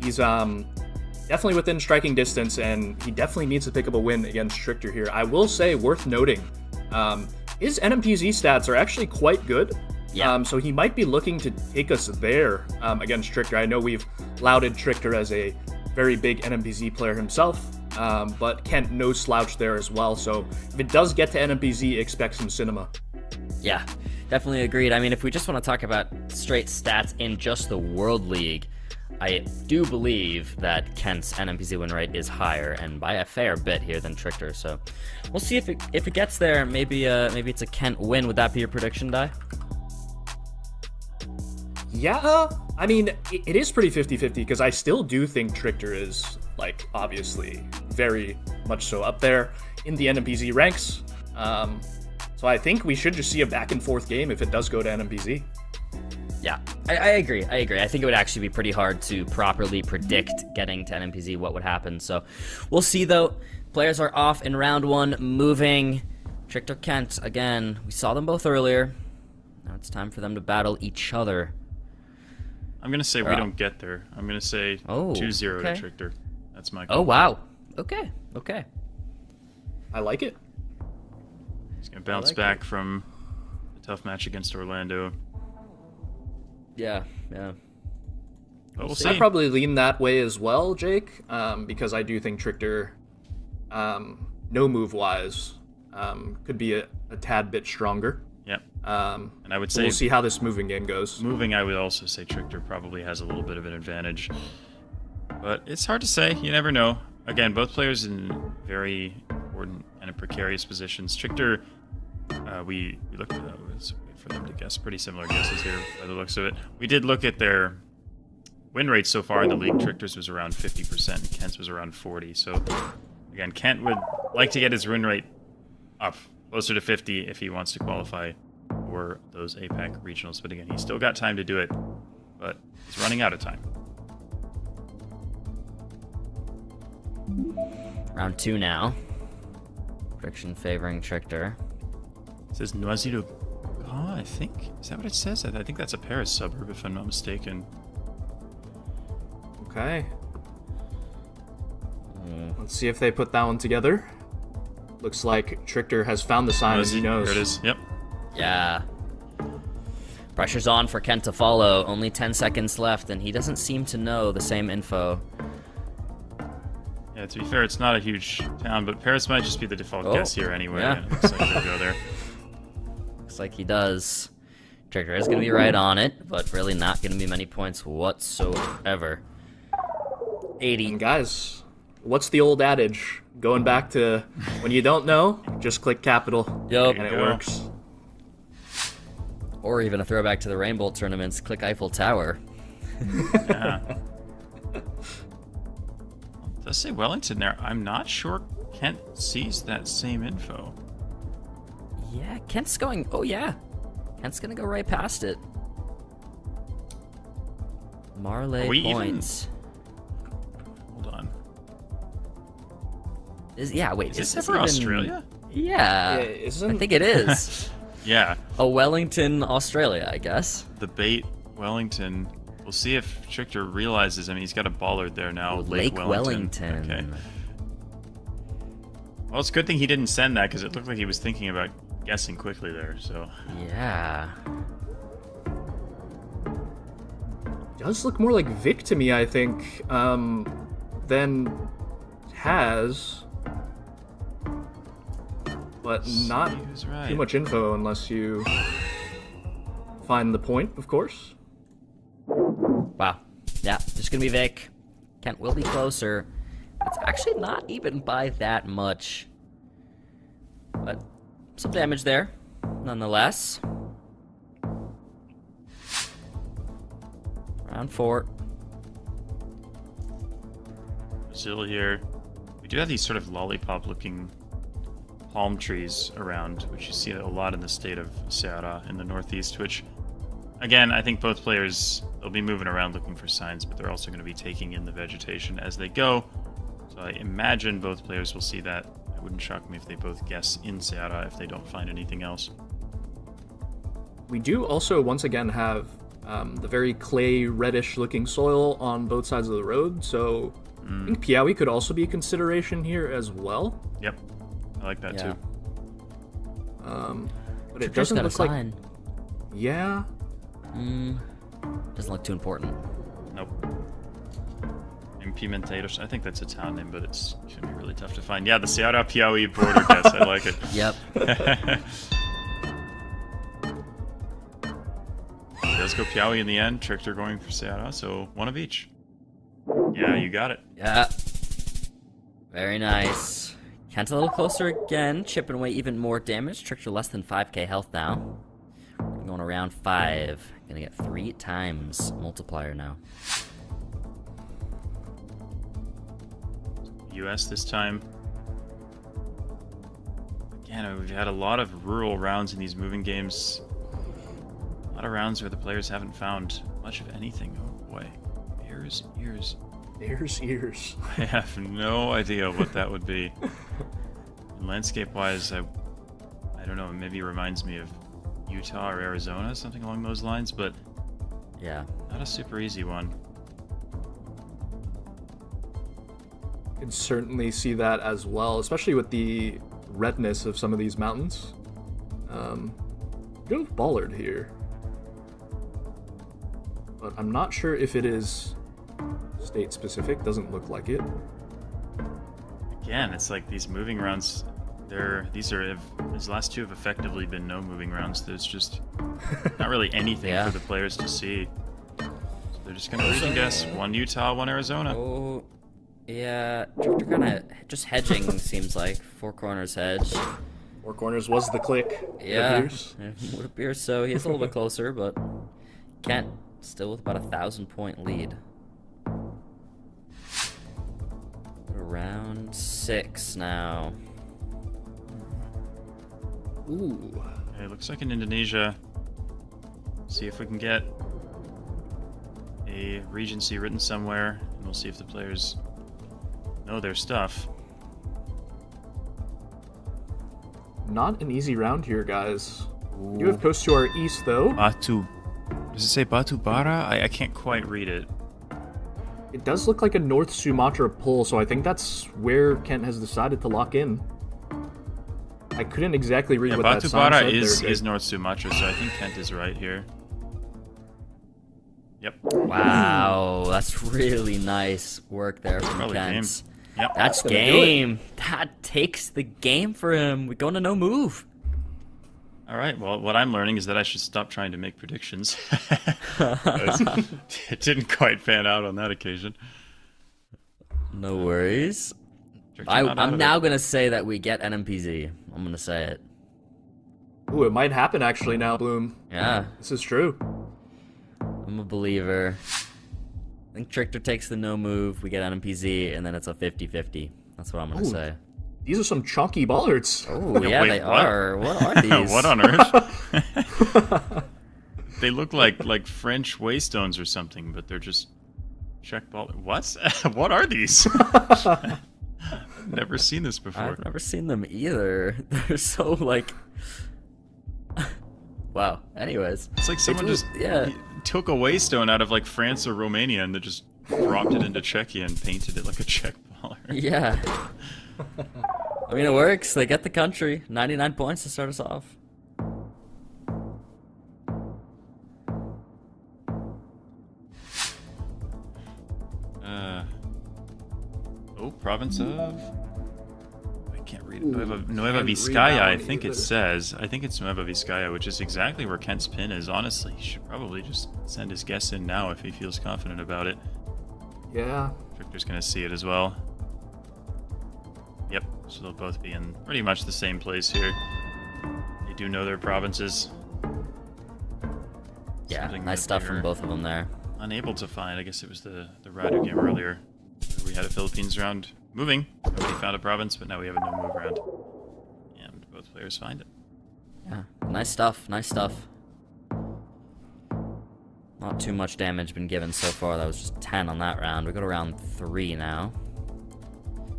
He's definitely within striking distance, and he definitely needs to pick up a win against Trichter here. I will say, worth noting, his NMPZ stats are actually quite good. Yeah. So he might be looking to take us there against Trichter. I know we've lauded Trichter as a very big NMPZ player himself, but Kent no slouch there as well. So if it does get to NMPZ, expect some cinema. Yeah, definitely agreed. I mean, if we just want to talk about straight stats in just the World League, I do believe that Kent's NMPZ win rate is higher, and by a fair bit here, than Trichter. So we'll see if it gets there. Maybe it's a Kent win. Would that be your prediction, Dai? Yeah, I mean, it is pretty 50-50 because I still do think Trichter is, like, obviously very much so up there in the NMPZ ranks. So I think we should just see a back and forth game if it does go to NMPZ. Yeah, I agree. I think it would actually be pretty hard to properly predict getting to NMPZ what would happen. So we'll see, though. Players are off in round one, moving. Trichter Kent, again, we saw them both earlier. Now it's time for them to battle each other. I'm going to say we don't get there. I'm going to say 2-0 to Trichter. That's my call. Oh, wow. Okay. I like it. He's going to bounce back from a tough match against Orlando. Yeah. But we'll see. I probably lean that way as well, Jake, because I do think Trichter, no move-wise, could be a tad bit stronger. Yep. And I would say we'll see how this moving game goes. Moving, I would also say Trichter probably has a little bit of an advantage. But it's hard to say. You never know. Again, both players in very important and precarious positions. Trichter, we looked at let's wait for them to guess. Pretty similar guesses here by the looks of it. We did look at their win rates so far in the league. Trichter's was around 50%, and Kent's was around 40%. So, again, Kent would like to get his win rate up closer to 50 if he wants to qualify for those APAC regionals. But again, he's still got time to do it, but he's running out of time. Round two now. Prediction favoring Trichter. It says Noisy-le-Grand, I think. Is that what it says? I think that's a Paris suburb, if I'm not mistaken. Okay. Let's see if they put that one together. Looks like Trichter has found the sign, as he knows. There it is. Yep. Yeah. Pressure's on for Kent to follow. Only 10 seconds left, and he doesn't seem to know the same info. Yeah, to be fair, it's not a huge town, but Paris might just be the default guess here anyway. Yeah. And it looks like he'll go there. Looks like he does. Trichter is going to be right on it, but really not going to be many points whatsoever. 80. And guys, what's the old adage? Going back to when you don't know, just click capital. Yup. And it works. Or even a throwback to the Rainbow tournaments, click Eiffel Tower. Yeah. It does say Wellington there. I'm not sure Kent sees that same info. Yeah, Kent's going... Oh, yeah. Kent's going to go right past it. Marley points. Hold on. Wait. Is this ever Australia? Yeah. I think it is. Yeah. Wellington, Australia, I guess. The bait, Wellington. We'll see if Trichter realizes. I mean, he's got a bollard there now. Lake Wellington. Okay. Well, it's a good thing he didn't send that because it looked like he was thinking about guessing quickly there. So. Yeah. Does look more like Vic to me, I think, than Has. But not too much info unless you find the point, of course. Wow. Yeah, just gonna be Vic. Kent will be closer. It's actually not even by that much. But some damage there, nonetheless. Round 4. Brazil here. We do have these sort of lollipop-looking palm trees around, which you see a lot in the state of Ceará in the northeast, which, again, I think both players, they'll be moving around looking for signs, but they're also going to be taking in the vegetation as they go. So I imagine both players will see that. It wouldn't shock me if they both guess in Ceará if they don't find anything else. We do also, once again, have the very clay, reddish-looking soil on both sides of the road. So I think Piaui could also be a consideration here as well. Yep, I like that too. But it Just doesn't got a look like. sign. Yeah. Doesn't look too important. Nope. Pimenteiros. I think that's a town name, but it's gonna be really tough to find. Yeah, the Ceará Piauí border guess. I like it. Yep. Let's go Piauí in the end. Trichter going for Ceará, so one of each. Yeah, you got it. Yeah. Very nice. Kent a little closer again, chipping away even more damage. Trichter less than 5k health now. Going around 5. Gonna get 3 times multiplier now. US this time. Again, we've had a lot of rural rounds in these moving games. A lot of rounds where the players haven't found much of anything. Oh boy. Ears. There's ears. I have no idea what that would be. Landscape-wise, I don't know, maybe it reminds me of Utah or Arizona, something along those lines, but Yeah. not a super easy one. Can certainly see that as well, especially with the redness of some of these mountains. Go with Bollard here. But I'm not sure if it is state specific. Doesn't look like it. Again, it's like these moving rounds, these last two have effectively been no moving rounds. There's just not really anything Yeah. for the players to see. So they're just gonna region guess. One Utah, one Arizona. Oh, yeah. Trichter kind of just hedging, seems like. 4 corners hedge. Four corners was the click. it Yeah. appears. It would appear so. He's a little bit closer, but Kent still with about a 1,000-point lead. Around 6 now. Ooh. Okay, looks like in Indonesia. See if we can get a regency written somewhere, and we'll see if the players know their stuff. Not an easy round here, guys. You have coast to our east, though. Batu. Does it say Batu Bara? I can't quite read it. It does look like a North Sumatra pull, so I think that's where Kent has decided to lock in. I couldn't exactly read Yeah, what that Batu sign Bara said is there. North Sumatra, so I think Kent is right here. Yep. Wow, that's really nice work there from Probably game. Kent. Yep. That's gonna do it. game. That takes the game for him. We're going to no move. All right. Well, what I'm learning is that I should stop trying to make predictions. It didn't quite pan out on that occasion. No worries. Trichter not out I'm of now it. going to say that we get NMPZ. I'm going to say it. Ooh, it might happen actually now, Bloom. Yeah, This is true. I'm a believer. I think Trichter takes the no move, we get NMPZ, and then it's a 50-50. That's what I'm going to Ooh. say. These are some chunky bollards. Oh, yeah, wait, they what? are. What are these? What on earth? They look like French waystones or something, but they're just check ball. What? What are these? Never seen this before. I've never seen them either. They're so, like... Wow. Anyways. It's like someone just yeah. took a waystone out of like France or Romania and they just dropped it into Czechia and painted it like a Czech baller. Yeah. I mean, it works. They get the country. 99 points to start us off. Province of... I can't read it. Nueva can't read Vizcaya, that I one think it either. says. I think it's Nueva Vizcaya, which is exactly where Kent's pin is. Honestly, he should probably just send his guess in now if he feels confident about it. Yeah. Trichter's gonna see it as well. Yep, so they'll both be in pretty much the same place here. They do know their provinces. Yeah, Something nice that stuff they from were both of them there. Unable to find. I guess it was the Radu game earlier. We had a Philippines round moving. Nobody found a province, but now we have a no move round. And both players find it. Yeah, nice stuff. Nice stuff. Not too much damage been given so far. That was just 10 on that round. We go to round 3 now.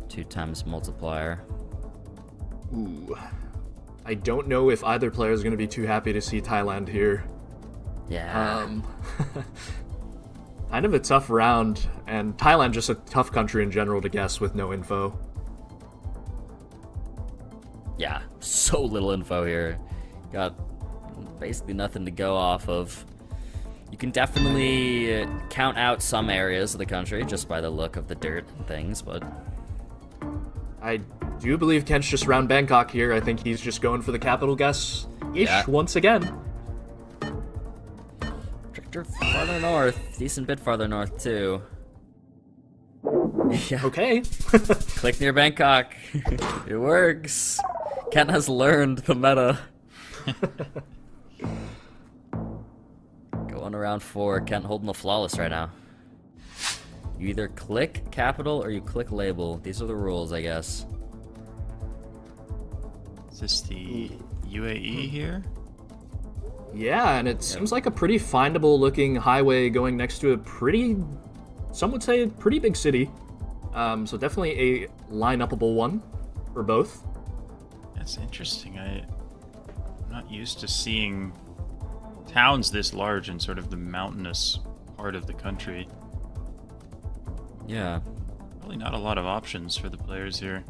2 times multiplier. Ooh. I don't know if either player is going to be too happy to see Thailand here. Yeah. Kind of a tough round, and Thailand just a tough country in general to guess with no info. Yeah, so little info here. Got basically nothing to go off of. You can definitely count out some areas of the country just by the look of the dirt and things, but... I do believe Kent's just around Bangkok here. I think he's just going for the capital guess-ish once again. Trichter farther north. Decent bit farther north, too. Yeah. Okay. Click near Bangkok. It works. Kent has learned the meta. Going around 4. Kent holding the flawless right now. You either click capital or you click label. These are the rules, I guess. Is this the UAE here? Yeah, and it seems like a pretty findable looking highway going next to a pretty, some would say, pretty big city. So definitely a line-upable one for both. That's interesting. I'm not used to seeing towns this large in sort of the mountainous part of the country. Yeah. Probably not a lot of options for the players here.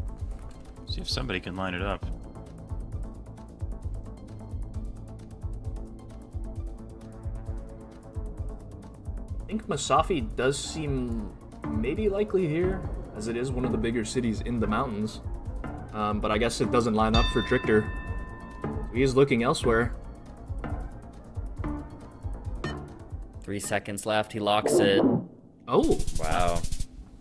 See if somebody can line it up. I think Masafi does seem maybe likely here, as it is one of the bigger cities in the mountains. But I guess it doesn't line up for Trichter. So he is looking elsewhere. 3 seconds left. He locks it. Oh, Wow.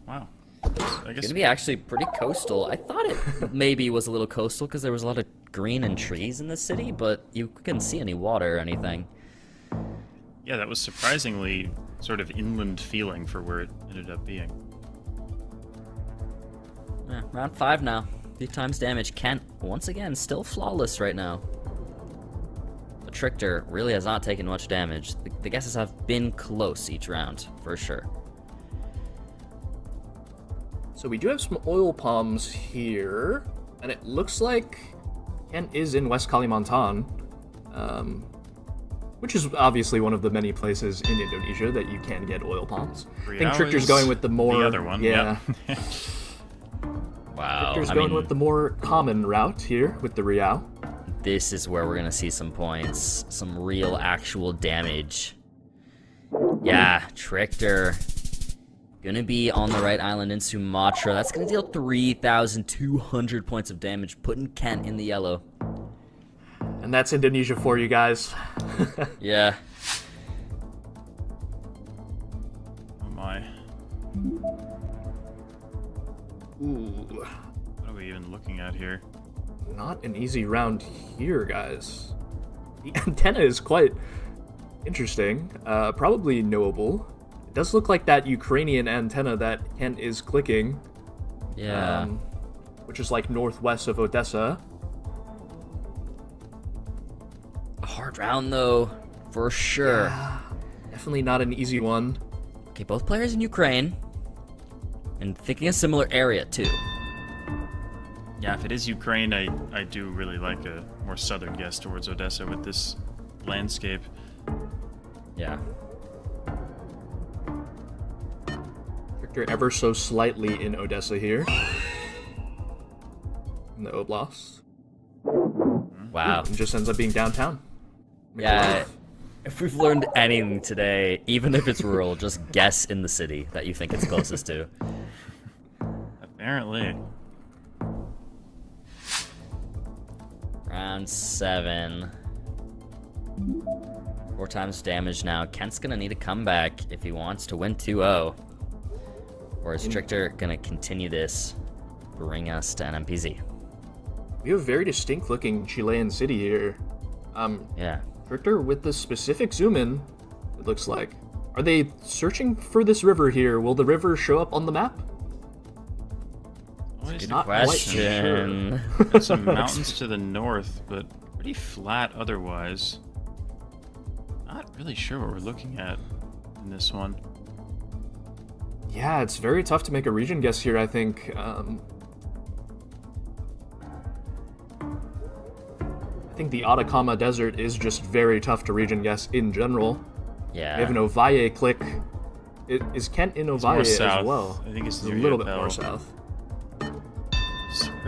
Wow. I guess Gonna be actually pretty coastal. I thought it maybe was a little coastal because there was a lot of green and trees in the city, but you couldn't see any water or anything. yeah, that was surprisingly sort of inland feeling for where it ended up being. Yeah, round 5 now. 3 times damage. Kent, once again, still flawless right now. The Trichter really has not taken much damage. The guesses have been close each round, for sure. so we do have some oil palms here, and it looks like Kent is in West Kalimantan, which is obviously one of the many places in Indonesia that you can get oil palms. I think Riau Trichter's is going with the more... the other one, yeah. Wow. Trichter's going with the more common route here with the Riau. This is where we're gonna see some points, some real actual damage. Yeah, Trichter gonna be on the right island in Sumatra. That's gonna deal 3,200 points of damage, putting Kent in the yellow. And that's Indonesia for you guys. Yeah. Oh my. Ooh, What are we even looking at here? not an easy round here, guys. The antenna is quite interesting, probably knowable. It does look like that Ukrainian antenna that Kent is clicking, Yeah. which is like northwest of Odessa. A hard round though, for sure. Definitely not an easy one. Okay, both players in Ukraine. And thinking a similar area too. Yeah, if it is Ukraine, I do really like a more southern guess towards Odessa with this landscape. Yeah. Trichter ever so slightly in Odessa here. In the Oblast. Wow. And just ends up being downtown. Yeah. If we've learned anything today, even if it's rural, just guess in the city that you think it's closest to. Apparently. Round 7. 4 times damage now. Kent's gonna need a comeback if he wants to win 2-0. Or is Trichter gonna continue this, bring us to NMPZ? We have a very distinct looking Chilean city here. Yeah. Trichter with the specific zoom in, it looks like. Are they searching for this river here? Will the river show up on the map? Always Good not quite question. got some mountains to the north, but pretty flat otherwise. Not really sure what we're looking at in this one. Yeah, it's very tough to make a region guess here, I think. I think the Atacama Desert is just very tough to region guess in general. Yeah. We have an Ovalle click. Is Kent in It's more Ovalle as south. well? I think it's It's a near little bit Yapel. more south.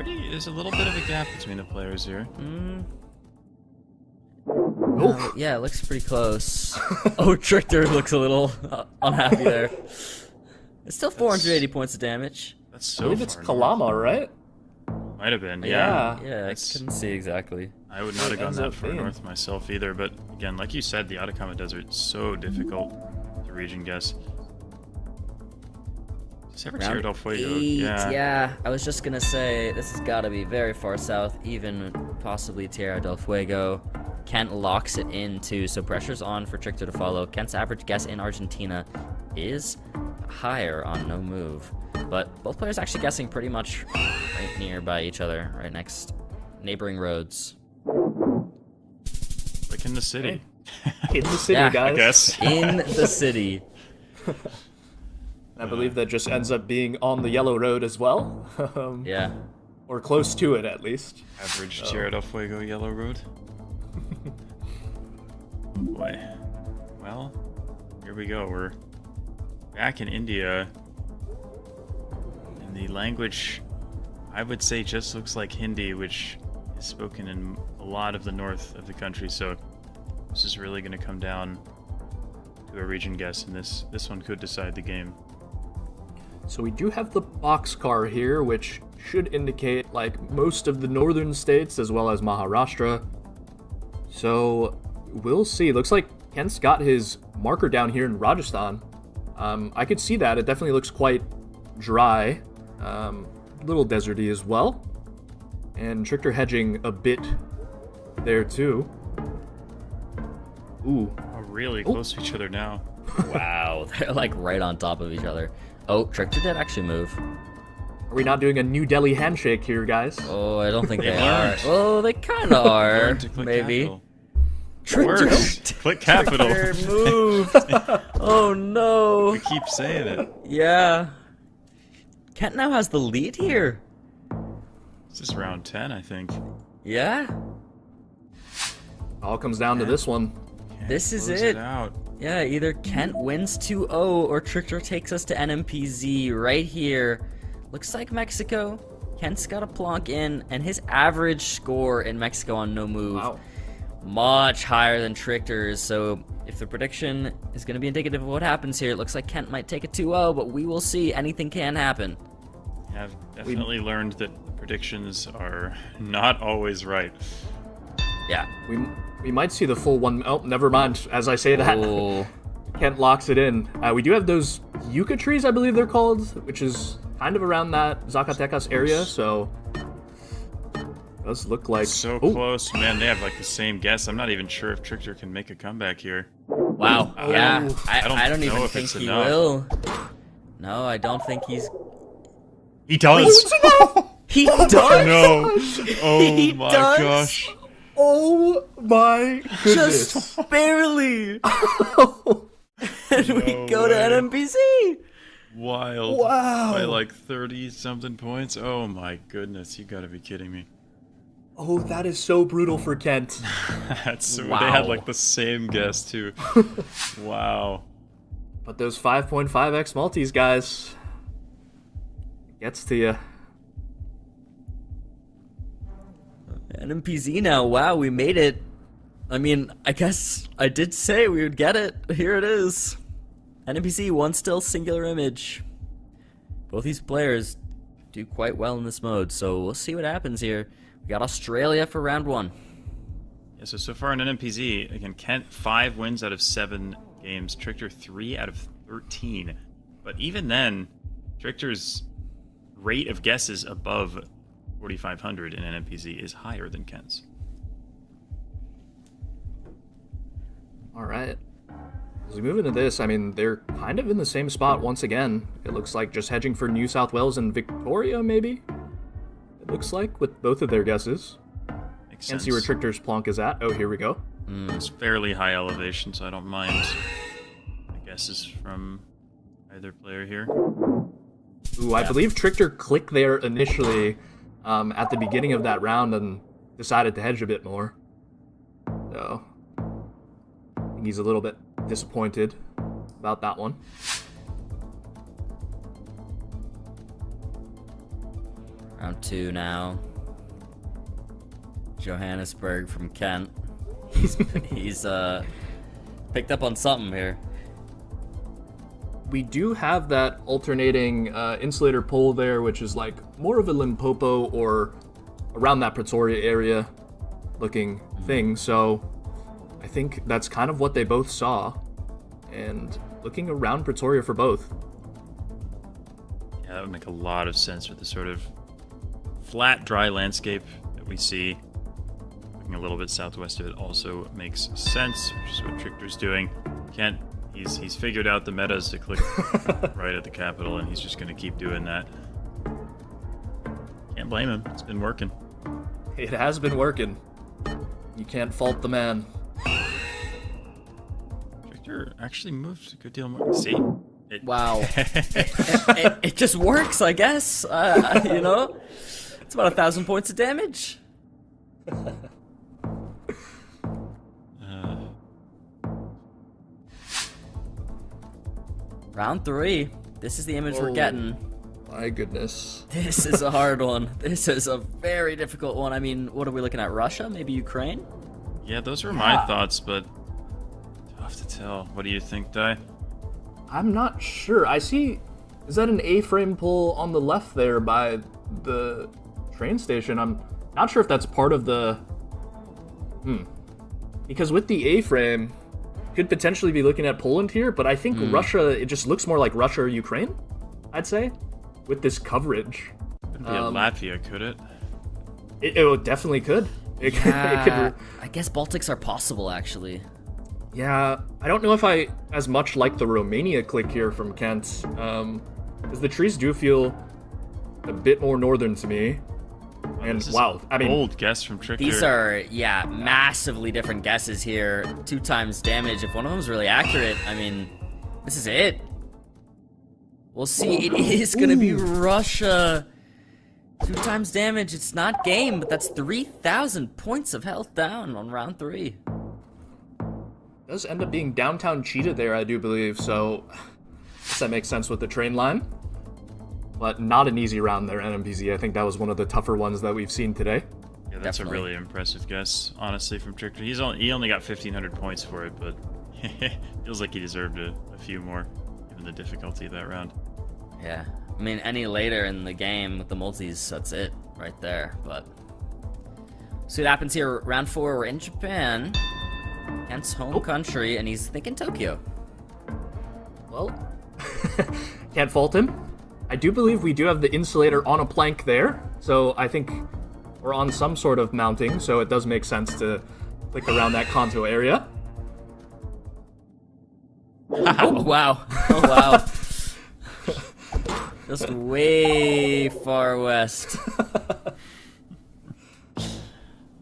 There's a little bit of a gap between the players here. Oh, Yeah, it looks pretty close. Oh, Trichter looks a little unhappy there. It's still 480 points of damage. That's I so believe far it's north. Kalama, right? Might have been, Yeah. yeah. Yeah, I That's- couldn't see exactly. I would not have gone ends that up far being. north myself either, but again, like you said, the Atacama Desert is so difficult to region guess. Cerro Round del Fuego. 8, Yeah. yeah. I was just gonna say, this has got to be very far south, even possibly Tierra del Fuego. Kent locks it in too, so pressure's on for Trichter to follow. Kent's average guess in Argentina is higher on no move, but both players actually guessing pretty much right nearby each other, right next neighboring roads. Like in the city. In the city, Yeah, I guys. I guess. In the city. I believe that just ends up being on the yellow road as well. Yeah. Or close to it, at least. Average Tierra del Fuego yellow road. Boy. Well, here we go. We're back in India. And the language, I would say, just looks like Hindi, which is spoken in a lot of the north of the country. So this is really going to come down to a region guess, and this one could decide the game. So we do have the boxcar here, which should indicate like most of the northern states as well as Maharashtra. So we'll see. Looks like Kent's got his marker down here in Rajasthan. I could see that. It definitely looks quite dry, a little deserty as well. And Trichter hedging a bit there too. Ooh. Oh, really close to each other now. Wow, they're like right on top of each other. Oh, Trichter did actually move. Are we not doing a New Delhi handshake here, guys? Oh, I don't think They they learned. are. Oh, they kind of are. Learn to click Maybe. capital. Trichter Worse. Click capital. moved. Oh no. We keep saying it. Yeah. Kent now has the lead here. This is round 10, I think. Yeah. All comes down to this one. This is Close it. out. Yeah, either Kent wins 2-0 or Trichter takes us to NMPZ right here. Looks like Mexico. Kent's got a plonk in, and his average score in Mexico on no move Wow. much higher than Trichter's. So if the prediction is going to be indicative of what happens here, it looks like Kent might take a 2-0, but we will see. Anything can happen. I've definitely learned that predictions are not always right. Yeah. We might see the full one. Oh, never mind. As I say that, Oh. Kent locks it in. We do have those yucca trees, I believe they're called, which is kind of around that Zacatecas area. So does look like So oh, close. Man, they have like the same guess. I'm not even sure if Trichter can make a comeback here. Wow. Yeah. I don't know even if think it's he enough. will. No, I don't think he's... He does! He does! No! Oh He my does? gosh. Oh my goodness! Just barely! And we No go to way. NMPC! Wild. Wow. By like 30 something points. Oh my goodness, you gotta be kidding me. Oh, that is so brutal for Kent. That's They Wow. had like the same guess too. Wow. But those 5.5x multis, guys, gets to you. NMPZ now, wow, we made it. I mean, I guess I did say we would get it. Here it is. NMPC, one still singular image. Both these players do quite well in this mode, so we'll see what happens here. We got Australia for round 1. Yeah, so far in NMPZ, again, Kent 5 wins out of 7 games, Trichter 3 out of 13. But even then, Trichter's rate of guesses above 4,500 in NMPZ is higher than Kent's. All right. As we move into this, I mean, they're kind of in the same spot once again. It looks like just hedging for New South Wales and Victoria, maybe? It looks like, with both of their guesses. Makes Can't sense. see where Trichter's plonk is at. Oh, here we go. It's fairly high elevation, so I don't mind the guesses from either player here. Ooh, I believe Trichter clicked there initially at the beginning of that round and decided to hedge a bit more. So, I think he's a little bit disappointed about that one. Round 2 now. Johannesburg from Kent. He's picked up on something here. We do have that alternating insulator pole there, which is like more of a Limpopo or around that Pretoria area looking thing. So I think that's kind of what they both saw. And looking around Pretoria for both. Yeah, that would make a lot of sense with the sort of flat, dry landscape that we see. Looking a little bit southwest of it also makes sense, which is what Trichter's doing. Kent, he's figured out the metas to click right at the capital, and he's just going to keep doing that. Can't blame him. It's been working. It has been working. You can't fault the man. Trichter actually moved a good deal more. See? Wow. it just works, I guess. You know? It's about 1,000 points of damage. Round 3. This is the image we're getting. My goodness. This is a hard one. This is a very difficult one. I mean, what are we looking at? Russia? Maybe Ukraine? Yeah, those were my thoughts, but tough to tell. What do you think, Dai? I'm not sure. I see... Is that an A-frame pull on the left there by the train station? I'm not sure if that's part of the... Because with the A-frame, could potentially be looking at Poland here, but I think Russia, it just looks more like Russia or Ukraine, I'd say, with this coverage. Couldn't be a Latvia, could it? It definitely could. It could. I guess Baltics are possible, actually. Yeah, I don't know if I as much like the Romania click here from Kent, because the trees do feel a bit more northern to me. And wow, I mean, bold guess from Trichter. These are, massively different guesses here. 2 times damage. If one of them's really accurate, I mean, this is it. We'll see. It is going to be Russia. 2 times damage. It's not game, but that's 3,000 points of health down on round 3. Does end up being downtown Cheetah there, I do believe, so I guess that makes sense with the train line. But not an easy round there, NMPZ. I think that was one of the tougher ones that we've seen today. Yeah, that's Definitely. a really impressive guess, honestly, from Trichter. He only got 1,500 points for it, but feels like he deserved a few more, given the difficulty of that round. Yeah. I mean, any later in the game with the multis, that's it right there. But see what happens here. Round 4, we're in Japan. Kent's home country, and he's thinking Tokyo. Well, can't fault him. I do believe we do have the insulator on a plank there, so I think we're on some sort of mounting, so it does make sense to click around that Kanto area. Oh, wow. Oh, wow. Just way far west.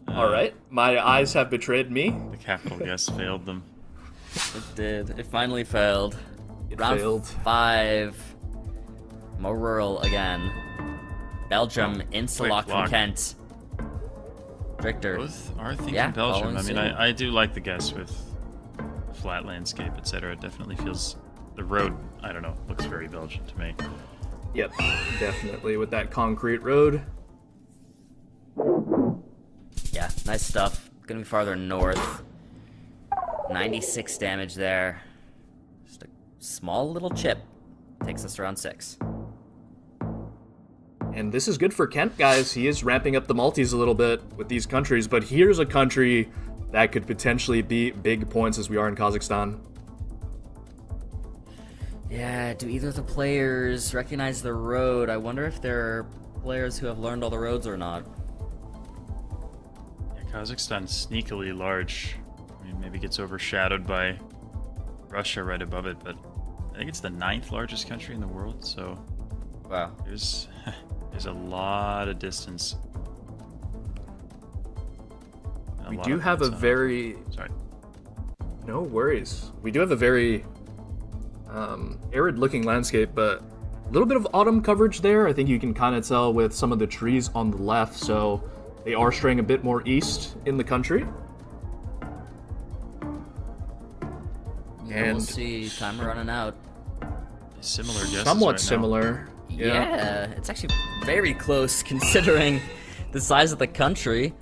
Alright, my eyes have betrayed me. The capital guess failed them. It did. It finally failed. Round Failed. 5. More rural again. Belgium, Insulock from lock. Kent. Trichter. Both are thinking Yeah, Belgium. following I mean, suit. I do like the guess with flat landscape, etc. It definitely feels... The road, I don't know, looks very Belgian to me. Yep, definitely with that concrete road. Yeah, nice stuff. Gonna be farther north. 96 damage there. Just a small little chip. Takes us around 6. And this is good for Kent, guys. He is ramping up the multis a little bit with these countries, but here's a country that could potentially be big points as we are in Kazakhstan. Yeah, do either of the players recognize the road? I wonder if there are players who have learned all the roads or not. Yeah, Kazakhstan's sneakily large. I mean, maybe gets overshadowed by Russia right above it, but I think it's the 9th largest country in the world, so Wow. there's a lot of distance. And We lot do of have a points on very... it. Sorry. No worries. We do have a very arid-looking landscape, but a little bit of autumn coverage there. I think you can kind of tell with some of the trees on the left, so they are straying a bit more east in the country. And we'll see. Timer running out. Similar guesses somewhat right similar. Yeah, it's actually very close considering the size of the country.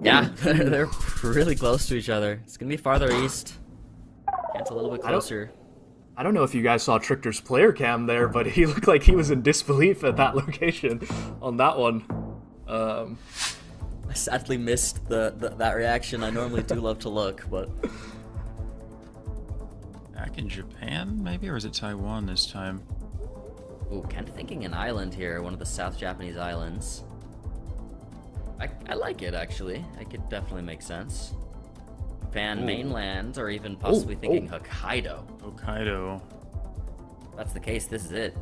Yeah, they're really close to each other. It's gonna be farther east. Kent's a little bit closer. I don't know if you guys saw Trichter's player cam there, but he looked like he was in disbelief at that location on that one. I sadly missed that reaction. I normally do love to look, but Back in Japan, maybe? Or is it Taiwan this time? ooh, Kent thinking an island here, one of the South Japanese islands. I like it, actually. It could definitely make sense. Japan mainland, or even possibly thinking Hokkaido. Hokkaido. If that's the case, this is it.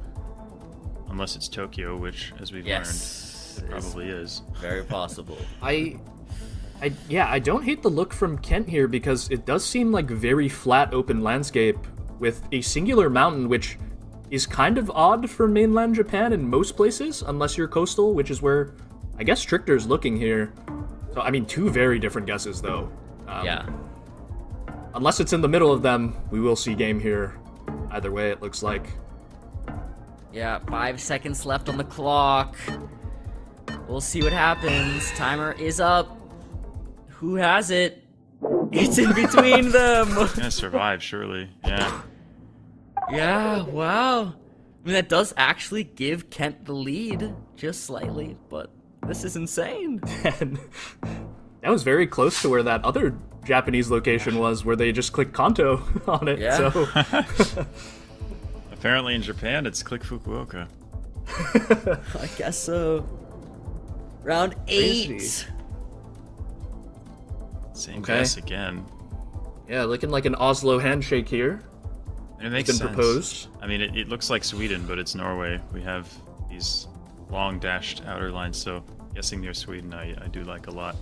Unless it's Tokyo, which, as we've Yes, learned, it probably is. very possible. I don't hate the look from Kent here because it does seem like very flat open landscape with a singular mountain, which is kind of odd for mainland Japan in most places, unless you're coastal, which is where I guess Trichter's looking here. So, I mean, two very different guesses, though. Yeah. Unless it's in the middle of them, we will see game here. Either way, it looks like. Yeah, 5 seconds left on the clock. We'll see what happens. Timer is up. Who has it? It's in between them. Gonna survive, surely. Yeah. Yeah, wow. I mean, that does actually give Kent the lead, just slightly, but this is insane. And that was very close to where that other Japanese location was, where they just clicked Kanto on it. Yeah. So Apparently in Japan, it's Click Fukuoka. I guess so. Round 8. Crazy. Same Okay. guess again. yeah, looking like an Oslo handshake here. And it makes Been sense. proposed. I mean, it looks like Sweden, but it's Norway. We have these long dashed outer lines, so guessing near Sweden I do like a lot.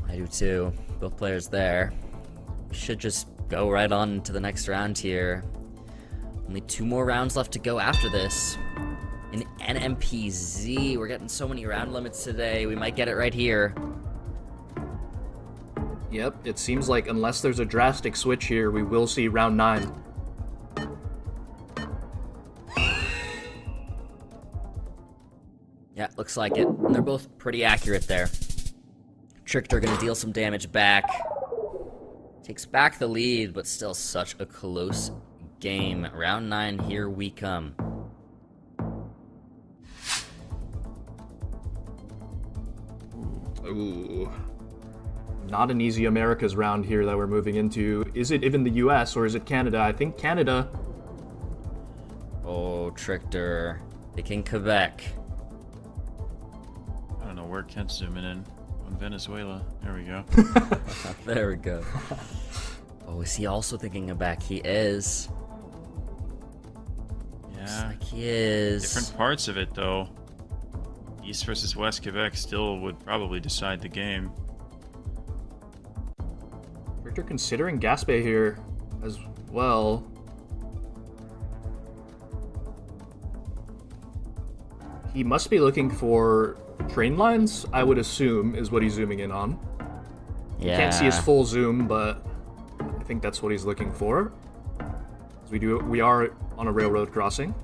I do too. Both players there. We should just go right on to the next round here. Only 2 more rounds left to go after this. In NMPZ, we're getting so many round limits today. We might get it right here. Yep, it seems like unless there's a drastic switch here, we will see round 9. Yeah, looks like it. And they're both pretty accurate there. Trichter gonna deal some damage back. Takes back the lead, but still such a close game. Round 9, here we come. Ooh. Not an easy Americas round here that we're moving into. Is it even the US or is it Canada? I think Canada. Oh, Trichter. Picking Quebec. I don't know where Kent's zooming in. On Venezuela. There we go. There we go. Oh, is he also thinking Quebec? He is. Looks Yeah. like he is. Different parts of it, though. East versus West Quebec still would probably decide the game. Richter considering Gaspé here as well. He must be looking for train lines, I would assume, is what he's zooming in on. Yeah. Can't see his full zoom, but I think that's what he's looking for. 'Cause we are on a railroad crossing.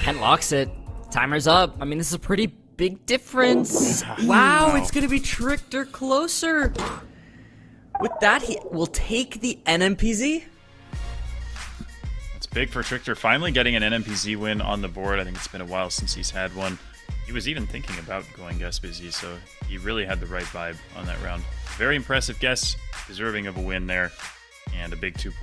Kent locks it. Timer's up. I mean, this is a pretty big difference. Wow, it's gonna be Trichter closer. With that, he will take the NMPZ. It's big for Trichter finally getting an NMPZ win on the board. I think it's been a while since he's had one. He was even thinking about going Gaspésie, so he really had the right vibe on that round. Very impressive guess, deserving of a win there, and a big 2 point.